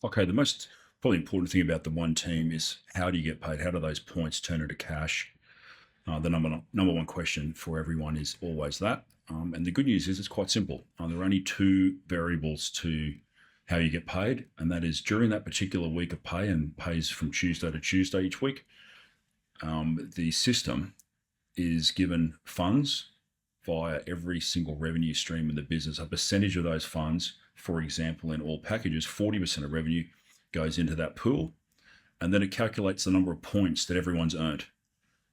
Okay, the most probably important thing about the one team is how do you get paid? How do those points turn into cash? The number one question for everyone is always that. And the good news is it's quite simple. There are only two variables to how you get paid, and that is during that particular week of pay, and pays from Tuesday to Tuesday each week. The system is given funds via every single revenue stream in the business. A percentage of those funds, for example, in all packages, 40% of revenue goes into that pool, and then it calculates the number of points that everyone's earned.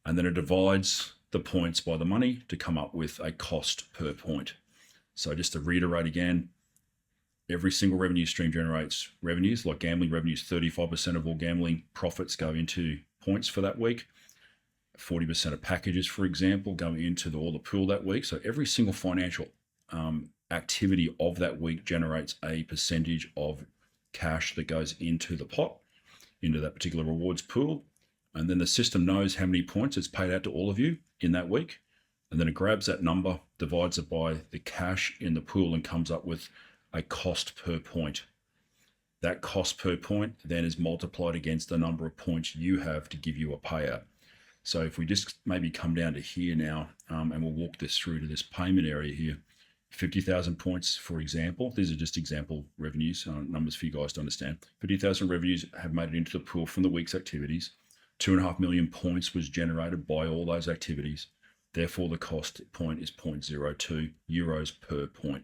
And then it divides the points by the money to come up with a cost per point. So just to reiterate again, every single revenue stream generates revenues. Like gambling revenues, 35% of all gambling profits go into points for that week. 40% of packages, for example, go into all the pool that week. So every single financial activity of that week generates a percentage of cash that goes into the pot, into that particular rewards pool. And then the system knows how many points it's paid out to all of you in that week. And then it grabs that number, divides it by the cash in the pool, and comes up with a cost per point. That cost per point then is multiplied against the number of points you have to give you a payout. So if we just maybe come down to here now, and we'll walk this through to this payment area here, 50,000 points, for example. These are just example revenues, numbers for you guys to understand. 50,000 revenues have made it into the pool from the week's activities. 2.5 million points was generated by all those activities. Therefore, the cost point is 0.02 euros per point.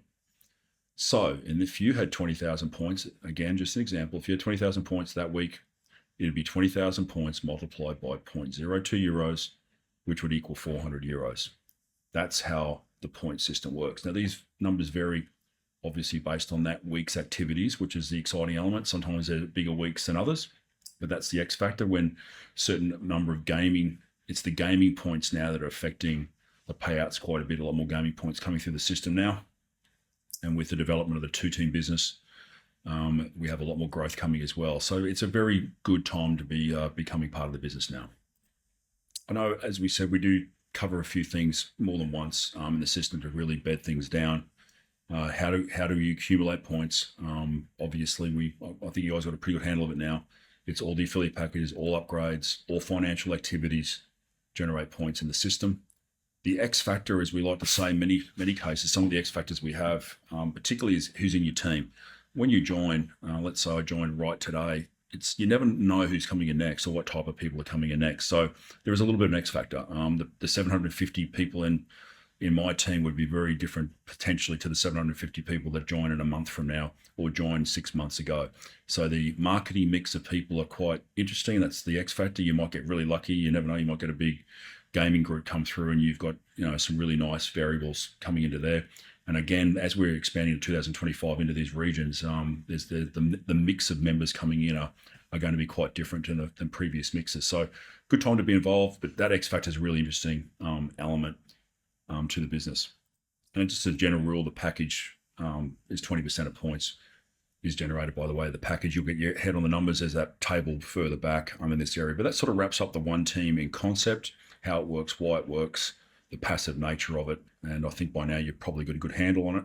So, and if you had 20,000 points, again, just an example, if you had 20,000 points that week, it'd be 20,000 points multiplied by 0.02 euros, which would equal 400 euros. That's how the point system works. Now, these numbers vary obviously based on that week's activities, which is the exciting element. Sometimes they're bigger weeks than others. But that's the X factor when certain number of gaming, it's the gaming points now that are affecting the payouts quite a bit. A lot more gaming points coming through the system now. And with the development of the two-team business, we have a lot more growth coming as well. So it's a very good time to be becoming part of the business now. I know, as we said, we do cover a few things more than once in the system to really bed things down. How do you accumulate points? Obviously, I think you guys got a pretty good handle of it now. It's all the affiliate packages, all upgrades, all financial activities generate points in the system. The X factor, as we like to say in many cases, some of the X factors we have, particularly is who's in your team. When you join, let's say I joined right today, you never know who's coming in next or what type of people are coming in next. So there is a little bit of an X factor. The 750 people in my team would be very different potentially to the 750 people that join in a month from now or joined 6 months ago. So the marketing mix of people are quite interesting. That's the X factor. You might get really lucky. You never know. You might get a big gaming group come through and you've got some really nice variables coming into there. And again, as we're expanding in 2025 into these regions, there's the mix of members coming in are going to be quite different than previous mixes. So good time to be involved, but that X factor is a really interesting element to the business. And just as a general rule, the package is 20% of points is generated by the way the package. You'll get your head on the numbers as that table further back in this area. But that sort of wraps up the one team in concept, how it works, why it works, the passive nature of it. And I think by now you've probably got a good handle on it.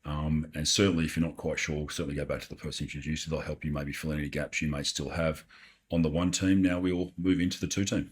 And certainly if you're not quite sure, certainly go back to the person introduced you. They'll help you maybe fill in any gaps you may still have on the one team. Now we'll move into the two team.